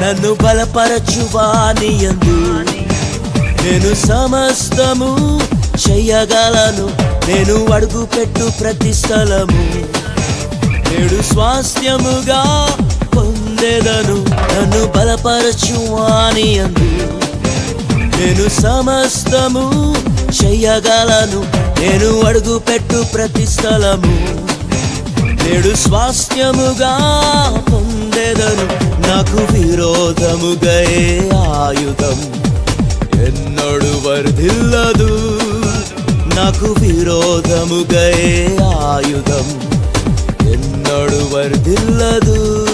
నన్ను బలపరచువానియందు నేను సమస్తము చెయ్యగలను. నేను అడుగుపెట్టు ప్రతి స్థలము నేడు స్వాస్థ్యముగా పొందెదను. నన్ను బలపరచువానియందు నేను సమస్తము చెయ్యగలను. నేను అడుగుపెట్టు ప్రతి స్థలము నేడు స్వాస్థ్యముగా పొందెదను. నాకు విరోధముగా ఏ ఆయుధం ఎన్నడు వర్ధిల్లదు. నాకు విరోధముగా ఏ ఆయుధం ఎన్నడు వర్ధిల్లదు.